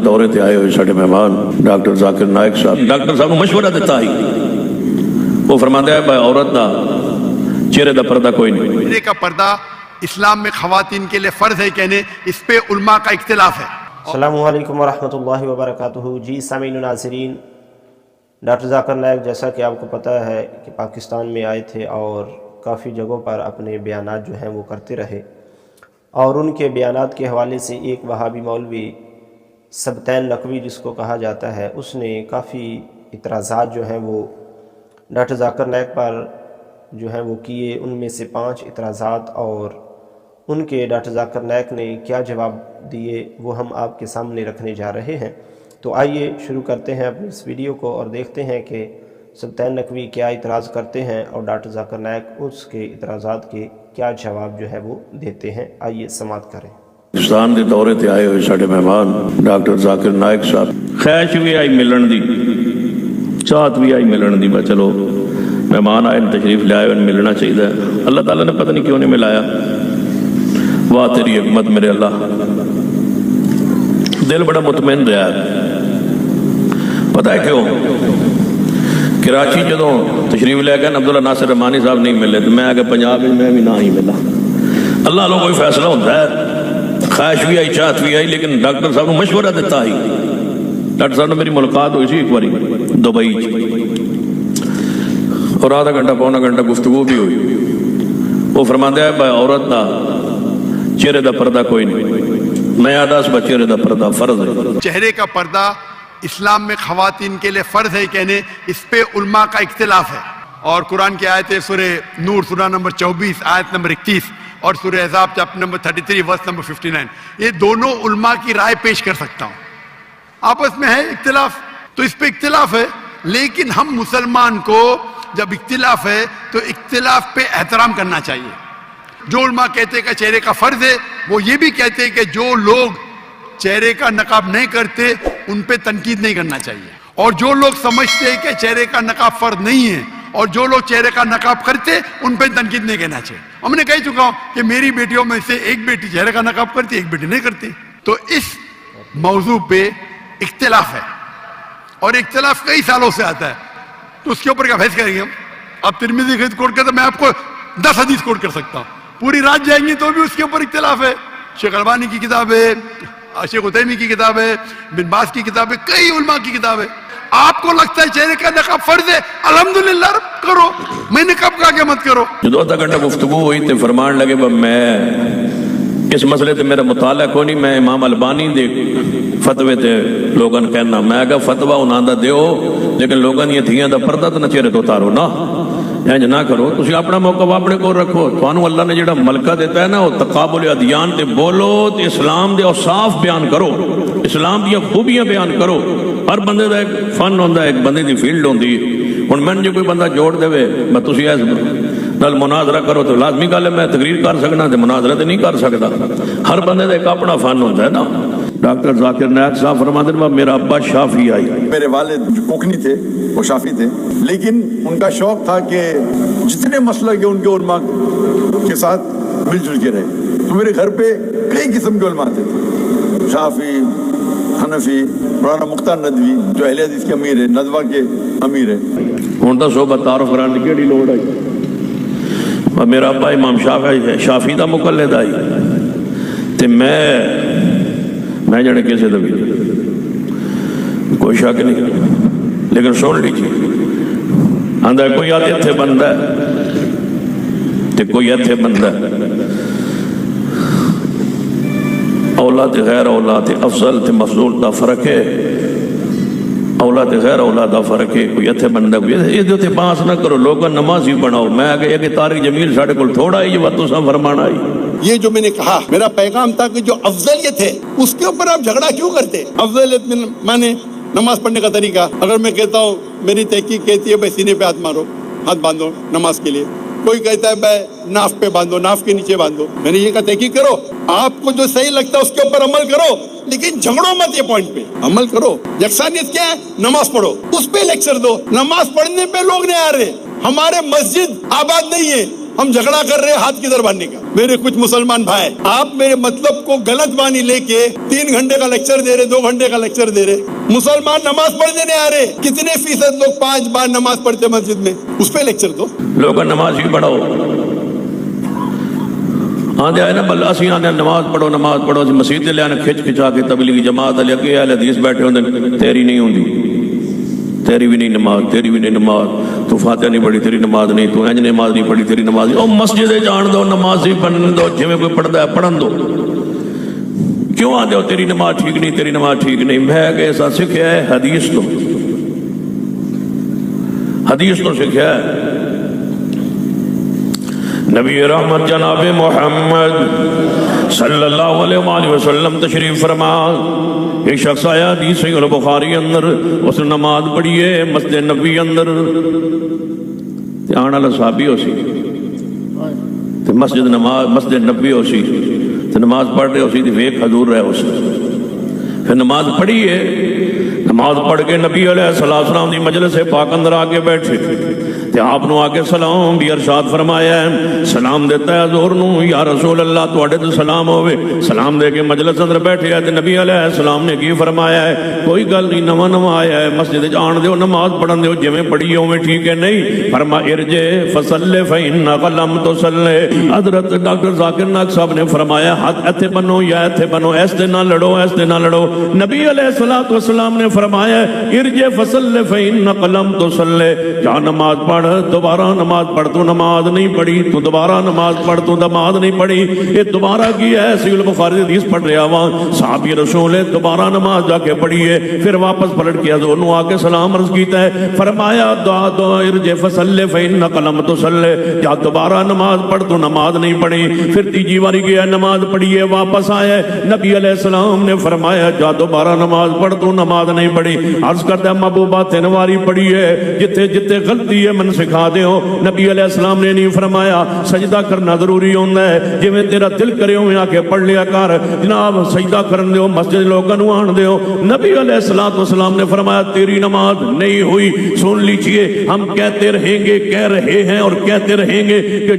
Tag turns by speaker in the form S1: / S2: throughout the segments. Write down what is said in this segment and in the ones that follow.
S1: دورے تے آئے ہوئے ساڈے مہمان ڈاکٹر ذاکر نائک صاحب، ڈاکٹر صاحب مشورہ دیتا ہی وہ فرماتا ہے عورت دا چہرے دا پردہ کوئی نہیں.
S2: چہرے کا پردہ اسلام میں خواتین کے لیے فرض ہے کہ نہیں، اس پہ علماء کا اختلاف ہے.
S3: السلام علیکم ورحمۃ اللہ وبرکاتہ. جی سامعین و ناظرین، ڈاکٹر ذاکر نائک جیسا کہ آپ کو پتہ ہے کہ پاکستان میں آئے تھے اور کافی جگہوں پر اپنے بیانات جو ہیں وہ کرتے رہے، اور ان کے بیانات کے حوالے سے ایک وہابی مولوی سبطین نقوی جس کو کہا جاتا ہے، اس نے کافی اعتراضات جو ہیں وہ ڈاکٹر ذاکر نائک پر جو ہیں وہ کیے. ان میں سے 5 اعتراضات اور ان کے ڈاکٹر ذاکر نائک نے کیا جواب دیے وہ ہم آپ کے سامنے رکھنے جا رہے ہیں. تو آئیے شروع کرتے ہیں اپنی اس ویڈیو کو اور دیکھتے ہیں کہ سبطین نقوی کیا اعتراض کرتے ہیں اور ڈاکٹر ذاکر نائک اس کے اعتراضات کے کیا جواب جو ہے وہ دیتے ہیں. آئیے سماعت کریں.
S1: پاکستان دے دورے تے آئے ہوئے ساڈے مہمان ڈاکٹر ذاکر نائک صاحب، خواہش بھی آئی ملن دی، چاہت بھی آئی ملن دی، بس چلو مہمان آئے تشریف لے آئے ملنا چاہیے. اللہ تعالیٰ نے پتہ نہیں کیوں نہیں ملایا. واہ تیری حکمت میرے اللہ، دل بڑا مطمئن رہا ہے. پتہ ہے کیوں؟ کراچی جدوں تشریف لے گئے عبداللہ ناصر رحمانی صاحب نہیں ملے تو میں آگے پنجاب میں بھی نہ ہی ملا. اللہ لوگ کوئی فیصلہ ہوتا ہے، خواہش بھی آئی چاہت بھی آئی، لیکن ڈاکٹر صاحب نے مشورہ دیتا ہی. ڈاکٹر صاحب نے میری ملاقات ہوئی سی ایک باری دبئی اور آدھا گھنٹہ پونا گھنٹہ گفتگو بھی ہوئی. وہ فرماتا ہے عورت دا چہرے دا پردہ کوئی نہیں، میں آدھا سب چہرے دا پردہ فرض ہے.
S2: چہرے کا پردہ اسلام میں خواتین کے لیے فرض ہے کہ نہیں، اس پہ علماء کا اختلاف ہے. اور قرآن کی آیت ہے سورہ نور سورہ نمبر 24 آیت نمبر 31 اور سورہ احزاب چیپٹر نمبر 33 ورس نمبر 59. یہ دونوں علماء کی رائے پیش کر سکتا ہوں. آپس میں ہے اختلاف تو اس پہ اختلاف ہے، لیکن ہم مسلمان کو جب اختلاف ہے تو اختلاف پہ احترام کرنا چاہیے. جو علماء کہتے ہیں کہ چہرے کا فرض ہے، وہ یہ بھی کہتے ہیں کہ جو لوگ چہرے کا نقاب نہیں کرتے ان پہ تنقید نہیں کرنا چاہیے. اور جو لوگ سمجھتے ہیں کہ چہرے کا نقاب فرض نہیں ہے اور جو لوگ چہرے کا نقاب کرتے ان پہ تنقید نہیں کہنا چاہیے. ہم نے کہہ چکا ہوں کہ میری بیٹیوں میں سے ایک بیٹی چہرے کا نقاب کرتی، ایک بیٹی نہیں کرتی. تو اس موضوع پہ اختلاف ہے اور اختلاف کئی سالوں سے آتا ہے، تو اس کے اوپر کیا بحث کریں گے ہم؟ اب ترمذی کی کوٹ کرتے میں آپ کو 10 حدیث کوٹ کر سکتا ہوں، پوری رات جائیں گے تو بھی اس کے اوپر اختلاف ہے. شیخ البانی کی کتاب ہے، شیخ عثیمین کی کتاب ہے، بن باز کی کتاب ہے، کئی علماء کی کتاب ہے. آپ کو لگتا ہے چہرے کا نقاب فرض ہے، الحمدللہ کرو، میں نقاب کا آگے مت کرو.
S1: جو آدھا گھنٹہ گفتگو ہوئی تو فرمان لگے میں اس مسئلے تے میرا مطالعہ کو نہیں، میں امام البانی دے فتوے تے لوگاں کہنا، میں کہا فتوہ انہاں دا دیو لیکن لوگاں یہ دھیاں دا پردہ تو نہ چہرے تو اتارو نا، انج نہ کرو. تسی اپنا موقف اپنے کو رکھو. تھانوں اللہ نے جڑا ملکہ دیتا ہے نا، وہ تقابل ادیان تے بولو تے اسلام دے اوصاف بیان کرو، اسلام دی خوبیاں بیان کرو. ہر بندے دا ایک فن ہوندا ہے، ایک بندے دی فیلڈ ہوندی ہے. ہن میں جو کوئی بندہ جوڑ دے میں تسی اس نال مناظرہ کرو تو لازمی گل ہے میں تقریر کر سکنا تے مناظرہ تے نہیں کر سکتا. ہر بندے دا ایک اپنا فن ہوندا ہے نا. ڈاکٹر ذاکر نائک صاحب فرماتے ہیں میرا ابا شافعی آئی.
S4: میرے والد جو کوکنی تھے وہ شافعی تھے، لیکن ان کا شوق تھا کہ جتنے مسئلہ کے ان کے علماء کے ساتھ مل جل کے رہے. تو میرے گھر پہ کئی قسم کے علماء آتے تھے، شافعی، حنفی، مولانا مختار ندوی جو اہل حدیث کے امیر ہے، ندوہ کے امیر ہے.
S1: ہوں تو صحبت تعارف کرانے کی کیڑی لوڑ آئی. میرا ابا امام شافعی دا مقلد آئی تے میں جانے کیسے دبی کوئی شک نہیں، لیکن سن لیجیے آندا کوئی آتے اتھے بندہ ہے تے کوئی اتھے بندہ ہے. اولاد غیر اولاد افضل تے مفضول دا فرق ہے. اولاد غیر اولاد دا فرق ہے. کوئی اتھے بندہ کوئی یہ تے پاس نہ کرو، لوگوں نمازی بناؤ. میں کہ یہ طارق جمیل ساڈے کول تھوڑا ہی وقت تساں فرمانا آئی.
S4: یہ جو میں نے کہا میرا پیغام تھا کہ جو افضلیت ہے اس کے اوپر آپ جھگڑا کیوں کرتے؟ افضلیت میں مانے نماز پڑھنے کا طریقہ. اگر میں کہتا ہوں، میری تحقیق کہتی ہے بھائی سینے پہ ہاتھ مارو، ہاتھ باندھو نماز کے لیے. کوئی کہتا ہے بھائی ناف پہ باندھو، ناف کے نیچے باندھو. میں نے یہ کہا تحقیق کرو، آپ کو جو صحیح لگتا ہے اس کے اوپر عمل کرو، لیکن جھگڑو مت. یہ پوائنٹ پہ عمل کرو. یکسانیت کیا ہے؟ نماز پڑھو، اس پہ لیکچر دو. نماز پڑھنے پہ لوگ نہیں آ رہے. ہمارے مسجد آباد نہیں ہے، ہم جھگڑا کر رہے ہیں ہاتھ کدھر باندھنے کا. میرے کچھ مسلمان بھائی, آپ میرے مطلب کو غلط معنی لے کے 3 گھنٹے کا لیکچر دے رہے, 2 گھنٹے کا لیکچر دے رہے. مسلمان نماز پڑھنے نہیں آ رہے, کتنے فیصد لوگ 5 بار نماز پڑھتے مسجد میں, اس پہ لیکچر دو.
S1: لوگ نماز ہی پڑھو, آدھے آئے نا بل اسی آدھے نماز پڑھو اسی مسجد لے آنے کھچ کھچا کے تبلیغی جماعت لے کے اہل حدیث بیٹھے ہوندے, تیری نہیں ہوندی, تیری بھی نہیں نماز, تو فاتحہ نہیں پڑھی تیری نماز نہیں, تو انج نماز نہیں پڑھی تیری نماز نہیں. او مسجد جان دو, نمازی بن دو, جویں کوئی پڑھدا ہے پڑھن دو. کیوں آدھے ہو تیری نماز ٹھیک نہیں؟ میں کہ ایسا سکھیا ہے حدیث تو سکھیا ہے. نبی رحمت جناب محمد صلی اللہ علیہ وآلہ وسلم تشریف فرما, ایک شخص آیا حدیث صحیح البخاری اندر, اس نے نماز پڑھی ہے مسجد نبی اندر, آنے والا صحابی ہو سی مسجد نبی ہو سی, نماز پڑھ رہے ہو سی, ویک حضور رہے ہو سی. پھر نماز پڑھی ہے, نماز پڑھ کے نبی علیہ السلام دی مجلس پاک اندر آ کے بیٹھے, آپ نو آگے سلام بھی ارشاد فرمایا ہے. سلام دیتا ہے حضور نو, یا رسول اللہ تواڈے تے سلام ہوئے. سلام دے کے مجلس اندر بیٹھے ہے, نبی علیہ السلام نے کی فرمایا ہے, کوئی گل نہیں, نواں آیا ہے, مسجد آن دیو, نماز پڑھن دیو, جویں پڑھی اوویں ٹھیک ہے. نہیں فرما ارجع فصلی فإنک لم تصلی. حضرت ڈاکٹر ذاکر ناک صاحب نے فرمایا ہاتھ ایتھے بنو یا ایتھے بنو, ایسے نہ لڑو. نبی علیہ السلام نے فرمایا ارجع فصلی فإنک لم تصلی, جا نماز پڑھ, دوبارہ نماز پڑھ, تو نماز نہیں پڑھی, تو دوبارہ نماز پڑھ, تو نماز نہیں پڑھی. یہ دوبارہ کی ہے, صحیح البخاری حدیث پڑھ رہا وہاں صحابی رسول ہے, دوبارہ نماز جا کے پڑھی ہے. پھر واپس پلٹ کے حضور نو آ کے سلام عرض کیتا ہے, فرمایا دعا ارجع فصلی فإنک لم تصلی, جا دوبارہ نماز پڑھ, تو نماز نہیں پڑھی. پھر تیجی باری گیا, نماز پڑھی ہے, واپس آیا, نبی علیہ السلام نے فرمایا جا دوبارہ نماز پڑھ, تو نماز نہیں پڑھی. عرض کرتا ہے محبوبہ 3 باری پڑھی ہے, جتے غلطی ہے من سکھا دے ہو. نبی علیہ السلام نے نہیں فرمایا سجدہ کرنا ضروری ہوتا ہے, جی میں تیرا دل کرے ہو آ کے پڑھ لیا کر, جناب سجدہ کرن دیو, مسجد لوگوں نو آن دیو. نبی علیہ السلام نے فرمایا تیری نماز نہیں ہوئی. سن لیجئے, ہم کہتے رہیں گے, کہہ رہے ہیں اور کہتے رہیں گے کہ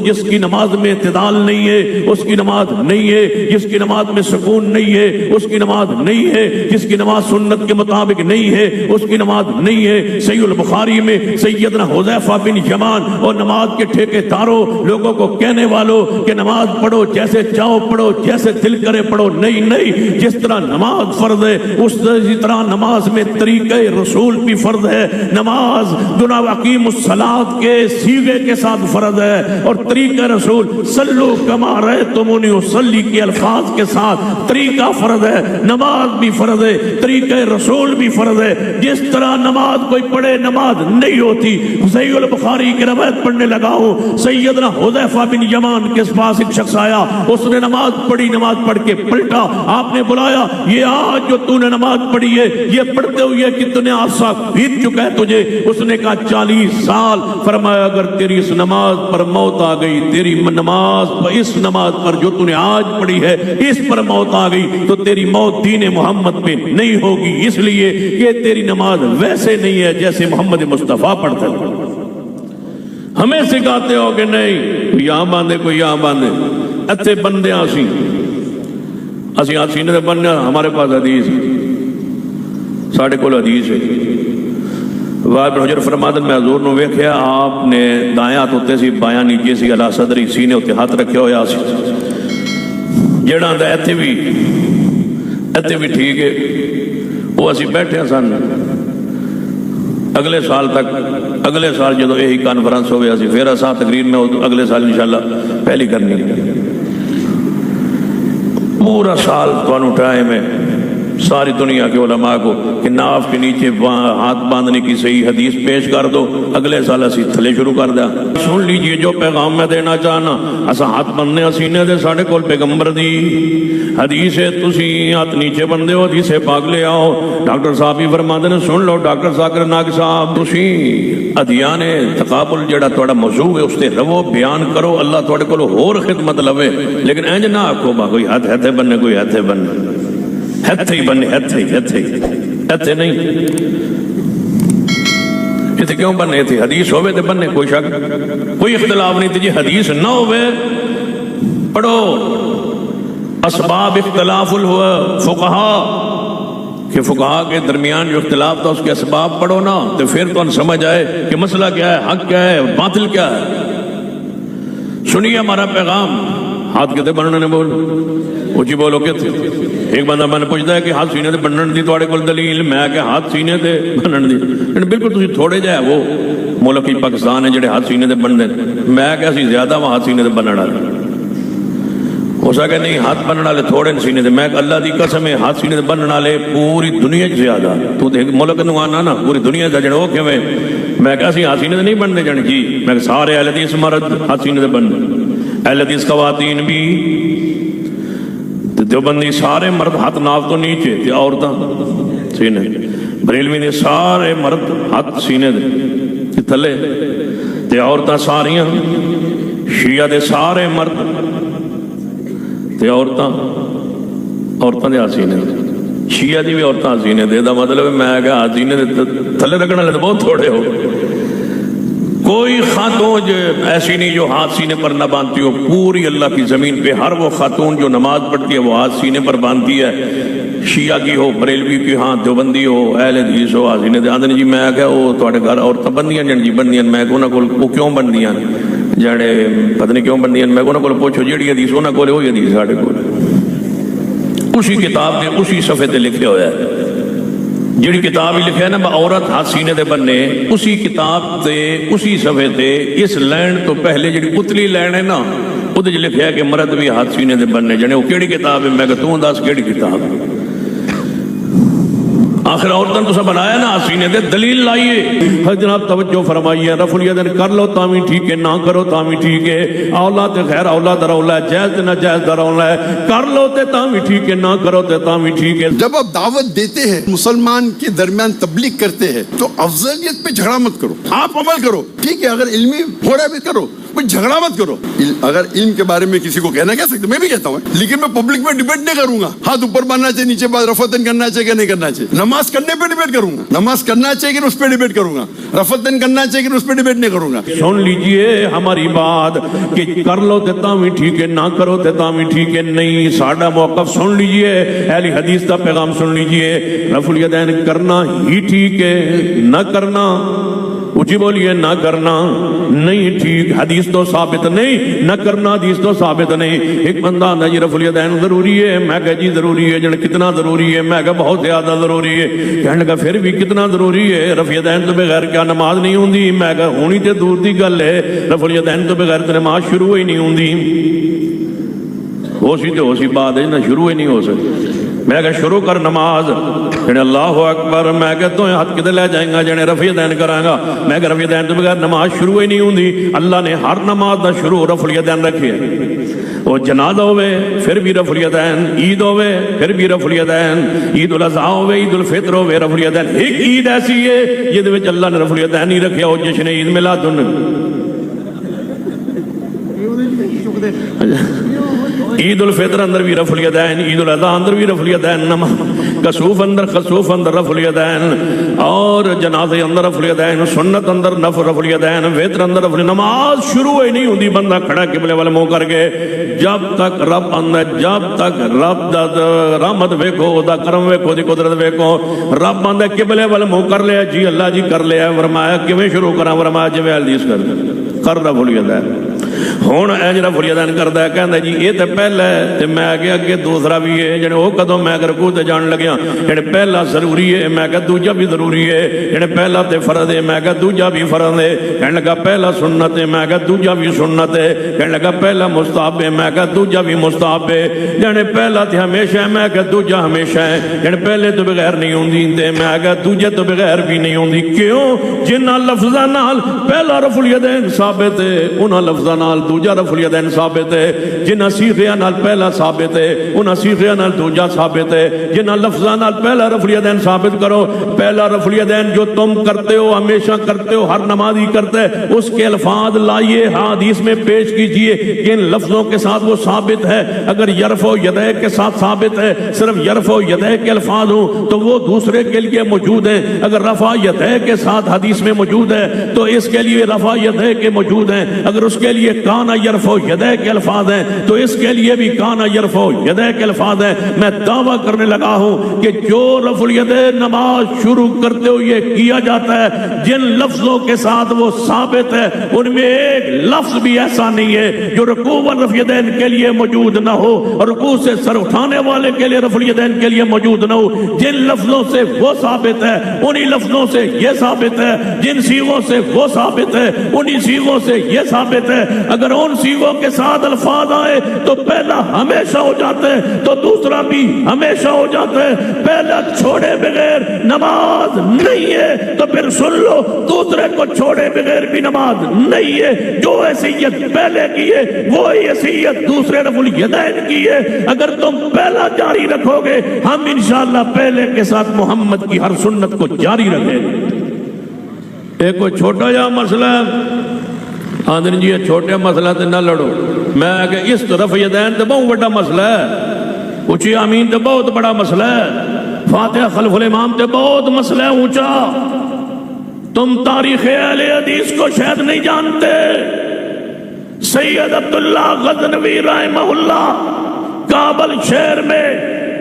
S1: جس کی نماز میں اعتدال نہیں ہے اس کی نماز نہیں ہے, جس کی نماز میں سکون نہیں ہے اس کی نماز نہیں ہے, جس کی نماز سنت کے مطابق نہیں ہے اس کی نماز نہیں ہے. صحیح البخاری میں سیدنا حذیفہ بن یمان اور نماز کے ٹھیکے داروں, لوگوں کو کہنے والوں کہ نماز پڑھو جیسے چاہو پڑھو, جیسے دل کرے پڑھو. نہیں, جس طرح نماز فرض ہے اسی طرح نماز میں طریقہ رسول بھی فرض ہے. نماز جناب اقیم الصلاۃ کے صیغے کے ساتھ فرض ہے, اور طریقہ رسول صلو کما رأیتمونی اصلی کے الفاظ کے ساتھ طریقہ فرض ہے. نماز بھی فرض ہے, طریقہ رسول بھی فرض ہے. جس طرح نماز کوئی پڑھے نماز نہیں ہوتی. صحیح البخاری کی روایت پڑھنے لگا ہوں, سیدنا حذیفہ بن یمان کے پاس ایک شخص آیا, اس نے نماز پڑھی, نماز پڑھ کے پلٹا. آپ نے بلایا, یہ آج جو تو نے نماز پڑھی ہے یہ پڑھتے ہوئے کتنے عرصہ بیت چکا ہے تجھے؟ اس نے کہا 40 سال. فرمایا اگر تیری اس نماز پر موت آ گئی, تیری نماز اس نماز پر جو تو نے آج پڑھی ہے اس پر موت آ گئی, تو تیری موت دین محمد پہ نہیں ہوگی, اس لیے کہ تیری نماز ویسے نہیں ہے جیسے محمد مصطفیٰ پڑھتا ہے. ہمیں سکھاتے ہو کہ نہیں کوئی یہاں باندھے کوئی یہاں باندھے, اتھے بندے اسی سینے دے بننے. ہمارے پاس حدیث, ساڑھے کول حدیث ہے. واحد بن حجر فرماتے میں حضور نو ویکھیا, آپ نے دائیں ہاتھ ہوتے سی, بایاں نیچے سی, علی صدری سینے ہوتے ہاتھ رکھے ہویا سی. جیڑا دا ایتھے بھی ٹھیک ہے. وہ اسی بیٹھے سن اگلے سال تک, اگلے سال جدو یہی کانفرنس ہو گیا سی, پھر اساں تقریر میں اگلے سال انشاءاللہ پہلی کرنی. پورا سال تو ٹائم ہے ساری دنیا کے علماء کو کہ ناف کے نیچے ہاتھ باندھنے کی صحیح حدیث پیش کر دو, اگلے سال اسی تھلے شروع کر دیا. سن لیجئے جو پیغام میں دینا چاہنا, اسا ہاتھ بندنے سینے دے, ساڑھے کول پیغمبر دی حدیث ہے, تسی ہاتھ نیچے بندے ہو, حدیث پاک لے آؤ. ڈاکٹر صاحب بھی فرماتے ہیں سن لو, ڈاکٹر ذاکر ناک صاحب تسی ادھیان تقابل جڑا تھوڑا موضوع ہے اس تے رو بیان کرو, اللہ تھوڑے کولو ہور خدمت لوے, لیکن انج نہ آکھو با کوئی ہاتھ ہتھے بننے, کوئی ہتھے بننے, ہتھے ہی بننے, ہتھے نہیں. اتنے کیوں بننے تھے؟ حدیث ہوئے تے بننے، کوئی شک کوئی اختلاف نہیں تھی جی، حدیث نہ ہوئے پڑھو اسباب اختلاف الفقہا، کہ فقہا کے درمیان جو اختلاف تھا اس کے اسباب پڑھو نا، تو پھر تو سمجھ آئے کہ مسئلہ کیا ہے، حق کیا ہے، باطل کیا ہے۔ سنیے ہمارا پیغام، ہاتھ کتے بننے نے بول اچھی بولو کتے۔ ایک بندہ میں نے پوچھتا ہے کہ ہاتھ سینے تے بننے دی تواڈے کول دلیل؟ میں کہ ہاتھ سینے تے بننے دی بالکل تسی تھوڑے جائے وہ ملک ہی پاکستان ہے جڑے ہاتھ سینے تے بننے، میں کہ اسی زیادہ وہ ہاتھ سینے تے بننے والے، ہو سکے نہیں ہاتھ بننے والے تھوڑے سینے تے، میں کہ اللہ دی قسم ہے ہاتھ سینے تے بننے والے پوری دنیا چ زیادہ، تو ملک نو آنا نا پوری دنیا دا جڑے وہ کیویں، میں کہ اسی ہاتھ سینے تے نہیں بننے جانے جی، میں کہ سارے اہل حدیث مرد ہاتھ سینے تے بننے، اہل حدیث خواتین بھی، دیوبندی سارے مرد ہاتھ ناف تو نیچے تے عورتاں سینے، بریلوی دے سارے مرد ہاتھ سینے دے تھلے تے عورتاں ساریاں، شیعہ دے سارے مرد تے عورتاں دے ہاتھ سینے دے، شیعہ دی بھی عورتاں ہاتھ سینے دے، دا مطلب ہے میں کہ ہاتھ سینے دے تھلے رکھنے والے تو بہت تھوڑے ہو۔ کوئی خاتون ایسی نہیں جو ہاتھ سینے پر نہ باندھتی ہو، پوری اللہ کی زمین پہ ہر وہ خاتون جو نماز پڑھتی ہے وہ ہاتھ سینے پر باندھتی ہے، شیعہ کی ہو، بریلوی کی، ہاں دیوبندی ہو، اہل حدیث ہو، ہاتھ سینے دے آندے جی، میں کہ وہ تواڈے گھر عورتاں بندیاں جن جی بندیاں، میں کہ انہاں کول وہ کیوں بندیاں جڑے پتہ نہیں کیوں بندیاں، میں کہ انہاں کول پوچھو جیڑی حدیث انہاں کول وہی حدیث ساڈے کول، اسی کتاب دے اسی صفحے تے لکھیا ہوا ہے، جڑی کتاب ہی لکھا ہے نا عورت ہاتھ سینے دے بننے، اسی کتاب تے اسی صفحے تے اس لائن تو پہلے جڑی اتلی لائن ہے نا وہ لکھا ہے کہ مرد بھی ہاتھ سینے دے بننے، جنے وہ کیڑی کتاب ہے؟ میں کہ تو دس کیڑی کتاب؟ آخر عورتوں تو سب بنایا نا ہاتھ سینے دے، دلیل لائیے۔ جناب توجہ فرمائیے، رفع الیدین کر لو تاوی ٹھیک ہے، نہ کرو تاوی ٹھیک ہے، اولاد خیر اولاد رولا ہے، جائز نہ جائز رولا ہے، کر لو تے تاوی ٹھیک ہے، نہ کرو تے تاوی ٹھیک ہے۔
S4: جب آپ دعوت دیتے ہیں، مسلمان کے درمیان تبلیغ کرتے ہیں، تو افضلیت پہ جھگڑا مت کرو، آپ عمل کرو، ٹھیک ہے، اگر علمی تھوڑا بھی کرو، جھگڑا مت کرو۔ اگر علم کے بارے میں کسی کو کہنا کہہ سکتے، میں بھی کہتا ہوں، لیکن میں پبلک میں ڈیبیٹ نہیں کروں گا، ہاتھ اوپر ماننا چاہیے، نیچے رفعتن کرنا چاہیے کہ نہیں کرنا چاہیے، نماز کرنے پہ ڈیبیٹ کروں گا، نماز کرنا چاہیے کہ اس پہ ڈیبیٹ کروں گا، رفعتن کرنا چاہیے کہ اس پہ ڈیبیٹ نہیں کروں گا۔
S1: سن لیجئے ہماری بات کہ کر لو تے تاوی ٹھیک ہے، نہ کرو تے تاوی ٹھیک ہے، نہیں ساڈا موقف سن لیجئے، اہل حدیث کا پیغام سن لیجئے، رفع الیدین کرنا ہی ٹھیک ہے، نہ کرنا اچھی بولیے نہ کرنا نہیں ٹھیک، حدیث تو ثابت نہیں، نہ کرنا حدیث تو ثابت نہیں۔ ایک بندہ آندا جی رفع الیدین ضروری ہے، میں کہا جی ضروری ہے، جن کتنا ضروری ہے؟ میں کہا بہت زیادہ ضروری ہے۔ کہنے لگا پھر بھی کتنا ضروری ہے؟ رفع الیدین تو بغیر کیا نماز نہیں ہوندی؟ میں کہا ہونی تے دور دی گل ہے، رفع الیدین تو بغیر تے نماز شروع ہی نہیں ہوندی، ہو سی تے ہو سی بات ہے نہ شروع ہی نہیں ہو سکتی۔ میں کہا شروع کر نماز، جنے اللہ اکبر، میں کہا تو ہاتھ کدے لے جائیں گا جنے رفع الیدین کرائیں گا؟ میں کہا رفع الیدین تو بغیر نماز شروع ہی نہیں ہوندی، اللہ نے ہر نماز دا شروع رفع الیدین رکھے، وہ جنازہ ہوئے پھر بھی رفع الیدین، عید ہوئے پھر بھی رفع الیدین، عید الاضحیٰ ہوئے عید الفطر ہوئے رفع الیدین۔ ایک عید ایسی ہے جہد وچ اللہ نے رفع الیدین نہیں رکھیا، وہ جشن عید میلاد النبی، عید الفطر اندر بھی رفع الیدین، عید الاضحیٰ اندر بھی رفع الیدین، کسوف اندر رفع الیدین، اور جنازے اندر رفع الیدین، سنت اندر رفع الیدین، وتر اندر رفع الیدین۔ نماز شروع ہی نہیں ہوندی، بندہ کھڑا قبلے والے منہ کر کے، جب تک رب اندر، جب تک رب دا رحمت ویکھو، دا کرم ویکھو، دی قدرت ویکھو، رب اندر قبلے والے منہ کر لیا، جی اللہ جی کر لیا، فرمایا کیویں شروع کراں؟ فرمایا جویں حدیث کر رفع الیدین۔ ہوں اے جڑا رفع الیدین کردا ہے کہندا جی یہ تے پہلا ہے، تے میں کہ اگے دوسرا بھی ہے، جڑے او کدوں میں رکوع تے جان لگیا، جڑے پہلا ضروری ہے، میں کہ دوجا بھی ضروری ہے، جڑے پہلا تے فرض ہے، میں کہ دوجا بھی فرض ہے، کہنے لگا پہلا سنت ہے، میں کہ دوجا بھی سنت ہے، کہنے لگا پہلا مستحب ہے، میں کہ دوجا بھی مستحب ہے، جڑے پہلا تے ہمیشہ ہے، میں کہ دوجا ہمیشہ ہے، جڑے پہلے تو بغیر نہیں ہوندی تے میں کہ دوجے تو بغیر بھی نہیں ہوندی۔ کیوں؟ جنہاں لفظاں نال پہلا رفع الیدین ثابت ہے، انہاں لفظاں نال نال دوجا رفع الیدین ثابت ہے، جنہاں صیغیاں نال پہلا ثابت ہے انہاں صیغیاں نال دوجا ثابت ہے، جنہاں لفظاں نال پہلا رفع الیدین ثابت کرو، پہلا رفع الیدین جو تم کرتے ہو ہمیشہ کرتے ہو، ہر نمازی کرتا ہے، اس کے الفاظ لائیے حدیث میں پیش کیجئے کہ ان لفظوں کے ساتھ وہ ثابت ہے۔ اگر یرفع یدیہ کے ساتھ ثابت ہے، صرف یرفع یدیہ کے الفاظ ہوں تو وہ دوسرے کے لیے موجود ہیں، اگر رفع یدیہ کے ساتھ حدیث میں موجود ہے تو اس کے لیے رفع یدیہ کے موجود ہیں، اگر اس کے لیے کان یرفع یدیہ کے الفاظ ہیں تو اس کے لیے بھی کان یرفع یدیہ کے الفاظ ہیں۔ میں دعویٰ کرنے لگا ہوں کہ جو رفع الیدین نماز شروع کرتے ہوئے کیا جاتا ہے جن لفظوں کے ساتھ وہ ثابت ہے ان میں ایک لفظ بھی ایسا نہیں ہے جو رکوع و رفع الیدین کے لیے موجود نہ ہو اور رکوع سے سر اٹھانے والے کے لیے رفع الیدین کے لیے موجود نہ ہو۔ جن لفظوں سے وہ ثابت ہے انہی لفظوں سے یہ ثابت ہے، جن صیغوں سے وہ ثابت ہے انہی صیغوں سے یہ ثابت ہے۔ اگر ان صیغوں کے ساتھ الفاظ آئے تو پہلا ہمیشہ ہو جاتا ہے تو دوسرا بھی ہمیشہ ہو جاتا ہے۔ پہلا چھوڑے بغیر نماز نہیں ہے تو پھر سن لو دوسرے کو چھوڑے بغیر بھی نماز نہیں ہے۔ جو حیثیت پہلے کی ہے وہی حیثیت دوسرے رفع الیدین کی ہے۔ اگر تم پہلا جاری رکھو گے ہم انشاءاللہ پہلے کے ساتھ محمد کی ہر سنت کو جاری رکھیں گے۔ ایک کوئی چھوٹا جا مسئلہ ہے آندر جی چھوٹے مسئلہ تے نہ لڑو، میں کہ اس رفع الیدین تے بہت بڑا مسئلہ ہے، اونچی آمین تے بہت بڑا مسئلہ ہے، فاتحہ خلف الامام تے بہت مسئلہ ہے اونچا۔ تم تاریخ اہل حدیث کو شاید نہیں جانتے۔ سید عبداللہ غزنوی رحمہ اللہ کابل شہر میں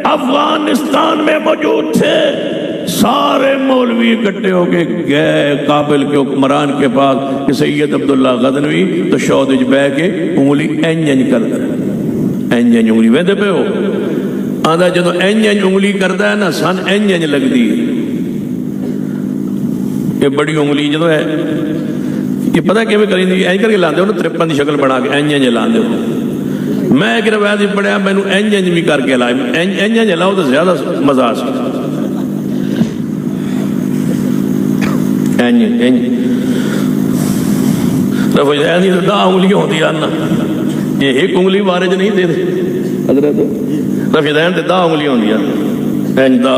S1: افغانستان میں موجود تھے، سارے مولوی اکٹھے ہو کے گئے کابل کے حکمران کے پاس کہ سید عبداللہ غزنوی تو شہد وچ بہ کے انگلی انج کر دے، انج انگلی ویندے پہ ہو آدھا جدو انج انگلی کردا ہے نا سن انج لگدی ہے، یہ بڑی انگلی جدو ہے یہ پتہ کیویں کریں دی انج کر کے لاندے ہو نا 53 دی شکل بنا کے انج لاندے ہو۔ میں ایک روایت پڑھیا مینوں انج بھی کر کے لائے، انج لاؤ تو زیادہ مزہ سی، رفع الیدین دی 10 انگلیاں ہوندی ہیں نا، یہ ایک انگلی وارج نہیں دے حضرت، رفع الیدین تے 10 انگلیاں ہوندی ہیں، انج دا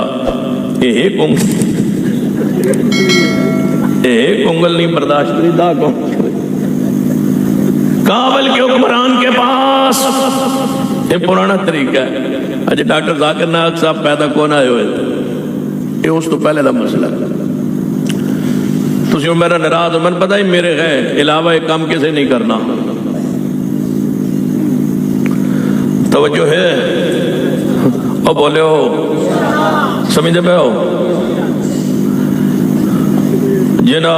S1: یہ ایک انگلی ایک انگل نہیں برداشت کری، 10 کو کابل کے حکمران کے پاس یہ پرانا طریقہ ہے۔ اج ڈاکٹر ذاکر نائک صاحب پیدا کون آئے ہوئے تھے، یہ اس تو پہلے دا مسئلہ ہے۔ تسی میرا ناراض ہو، میں پتہ ہی میرے ہے علاوہ ایک کام کسے نہیں کرنا، توجہ ہے او بولے ہو سمجھے پہ ہو جنا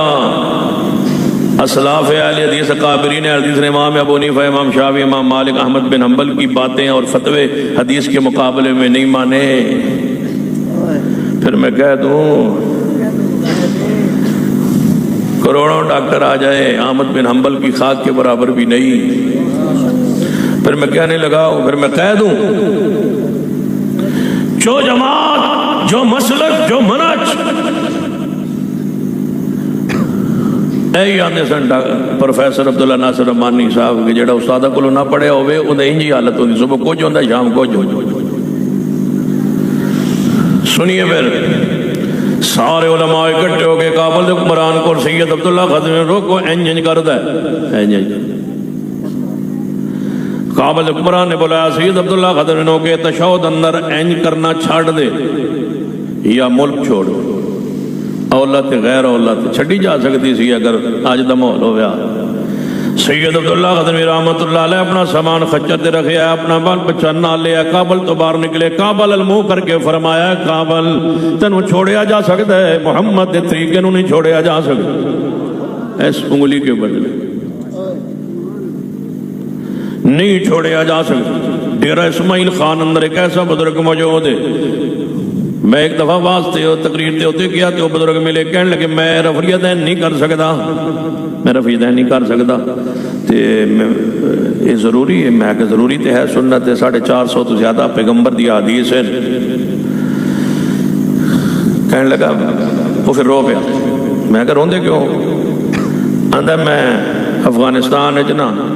S1: اسلاف اہل حدیث اکابرین حدیث نے امام ابو حنیفہ امام شافعی امام مالک احمد بن حنبل کی باتیں اور فتوے حدیث کے مقابلے میں نہیں مانے، پھر میں کہہ دوں کروڑوں ڈاکٹر آ جائے احمد بن حنبل کی خاک کے برابر بھی نہیں، پھر میں کہنے لگا پھر میں کہہ دوں جو جماعت جو مسلک جو منہج اے آنے سن پروفیسر عبداللہ ناصر رحمانی صاحب کہ جڑا استادہ کو نہ پڑھے ہوئے انہیں انجی حالت ہوتی، صبح کچھ ہوتا شام کچھ ہو۔ سنیے پھر سارے علماء اکٹھے ہو گئے کابل کے حکمران کو سید عبداللہ غزنوی روکو انج کرتا ہے، انج کابل حکمران نے بولا سید عبداللہ غزنوی کے تشہد اندر انج کرنا چھاڑ دے یا ملک چھوڑ، اولت غیر اولت چھڑی جا سکتی سی اگر آج دا ماحول ہو گیا۔ سید عبداللہ غزنوی رحمت اللہ علیہ اپنا سامان خچر دے رکھے، اپنا بال بچہ نہ لیا، کابل تو باہر نکلے، کابل المنہ کر کے فرمایا کابل تینوں چھوڑیا جا سکتا ہے، محمد دے طریقے نوں نہیں چھوڑیا جا سکتا، اس انگلی کے بدلے نہیں چھوڑیا جا سکتا۔ ڈیرہ اسماعیل خان اندر ایک ایسا بزرگ موجود ہے، میں ایک دفعہ واسطے اور تقریر تے ہوتے کیا تو بزرگ ملے کہنے لگے میں رفع الیدین نہیں کر سکتا، میں رفع الیدین نہیں کر سکتا، یہ ضروری ہے؟ میں کہ ضروری تے ہے، سنت ہے، 450 تو زیادہ پیغمبر دی حدیث ہے۔ کہنے لگا وہ پھر رو پیا، میں کہ روندے کیوں؟ آندہ میں افغانستان ہے نا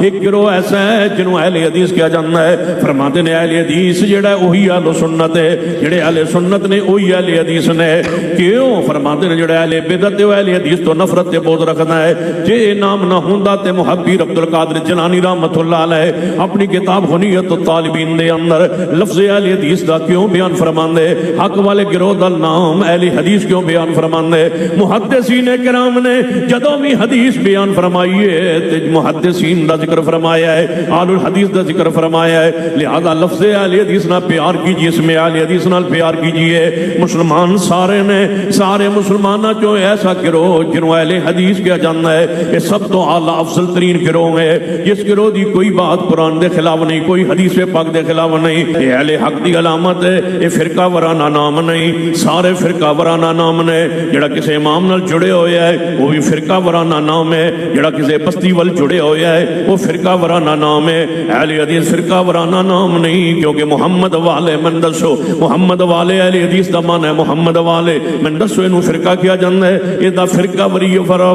S1: ایک گروہ ایسا ہے جنہوں اہل حدیث کیا جانا ہے۔ فرماتے ہیں اہل حدیث جڑا ہے وہی اہل سنت ہے، جڑے اہل سنت نے وہی اہل حدیث نے۔ کیوں؟ فرماتے ہیں جڑا اہل بدعت ہے وہ اہل حدیث تو نفرت تے بغض رکھدا ہے۔ جے نام نہ ہوندا تے محبی عبد القادر جیلانی رحمۃ اللہ علیہ اپنی کتاب غنیت الطالبین دے اندر لفظ اہل حدیث دا کیوں بیان فرماندے؟ حق والے گروہ دا نام اہل حدیث کیوں بیان فرماندے؟ محدثین کرام نے جدوں بھی حدیث بیان فرمائی ہے تے محدثین دا ذکر فرمایا ہے، اہل الحدیث دا ذکر فرمایا ہے، لہذا لفظ اہل حدیث نہ پیار کیجیے، اس میں اہل حدیث نال پیار کیجیے۔ مسلمان سارے نے، سارے مسلمانوں چوں ایسا گروہ جنہوں اہل حدیث کیا جانا ہے، یہ سب تو اعلیٰ افضل ترین گروہ ہے، جس گروہ دی کوئی بات قرآن دے خلاف نہیں، کوئی حدیث پاک دے خلاف نہیں، یہ اہل حق دی علامت ہے، یہ فرقہ وارانہ نام نہیں، سارے فرقہ وارانہ نام نے۔ جڑا کسی امام نال جڑے ہویا ہے وہ بھی فرقہ وارانہ نام ہے، جڑا کسی بستی ول جڑے ہویا ہے وہ فرقہ وارانہ نام ہے۔ اہل حدیث فرقہ وارانہ نام نہیں، کیونکہ محمد والے من دسو، محمد والے اہل حدیث دا معنی ہے محمد والے من دسو، انہوں فرقہ کیا جانا ہے، یہ دا فرقہ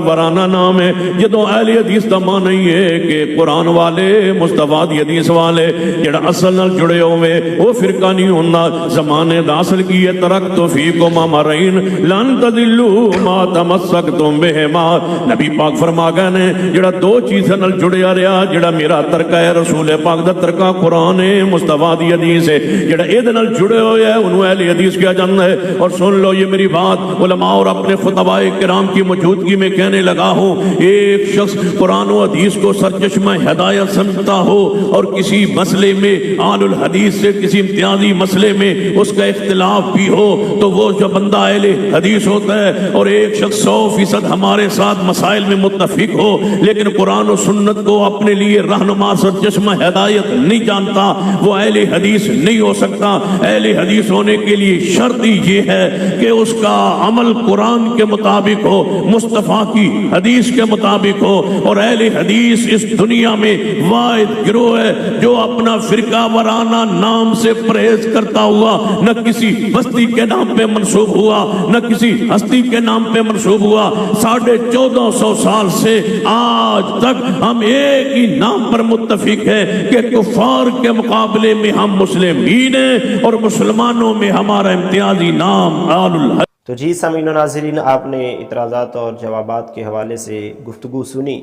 S1: وارانہ نام ہے۔ جدوں اہل حدیث دا معنی ہے کہ قرآن والے، مصطفیٰ دی حدیث والے، جڑا اصل نال جڑے ہوئے وہ فرقہ نہیں ہونا۔ زمانے دا اصل کی ہے ترکت فیکم امرین لن تضلوا ما تمسکتم بہما۔ نبی پاک فرما گئے نے جڑا دو چیزاں نال جڑیا رہیا، جڑا میرا ترکہ ہے رسول پاک دا ترکہ قرآن ہے، مصطفیٰ دی حدیث ہے، جڑا اے دے نال جڑے ہوئے ہے انہوں اہل حدیث کیا جانا ہے۔ اور سن لو یہ میری بات علماء اور اپنے خطباء کرام کی موجودگی میں کہنے لگا ہوں، ایک شخص قرآن و حدیث کو سرچشمہ ہدایت سمجھتا ہو اور کسی مسئلے میں اہل الحدیث سے کسی امتیازی مسئلے میں اس کا اختلاف بھی ہو تو وہ جو بندہ اہل حدیث ہوتا ہے، اور ایک شخص 100% ہمارے ساتھ مسائل میں متفق ہو لیکن قرآن و سنت کو اپنے لیے رہنما سرچشمہ ہدایت نہیں جانتا، وہ اہل حدیث نہیں ہو سکتا۔ اہل حدیث ہونے کے لیے شرط یہ ہے کہ اس کا عمل قرآن کے مطابق ہو، مصطفیٰ کی حدیث کے مطابق ہو۔ اور اہل حدیث اس دنیا میں واحد گروہ ہے جو اپنا فرقہ وارانہ نام سے پرہیز کرتا ہوا، نہ کسی بستی کے نام پہ منسوب ہوا، نہ کسی ہستی کے نام پہ منسوب ہوا۔ 1450 سال سے آج تک ہم ایک ہی نام پر متفق ہیں کہ کفار کے مقابلے میں ہم مسلمین ہیں اور مسلمانوں میں ہمارا امتیازی نام اہل الحدیث۔
S3: تو جی سامعین و ناظرین، آپ نے اعتراضات اور جوابات کے حوالے سے گفتگو سنی۔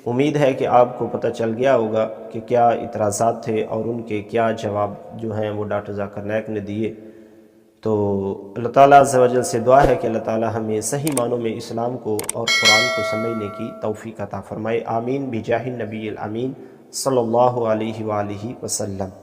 S3: امید ہے کہ آپ کو پتہ چل گیا ہوگا کہ کیا اعتراضات تھے اور ان کے کیا جواب جو ہیں وہ ڈاکٹر ذاکر نائک نے دیے۔ تو اللہ تعالیٰ عز و جل سے دعا ہے کہ اللہ تعالیٰ ہمیں صحیح معنوں میں اسلام کو اور قرآن کو سمجھنے کی توفیق عطا فرمائے۔ آمین بجاہ النبی الامین صلی اللہ علیہ وآلہ وسلم۔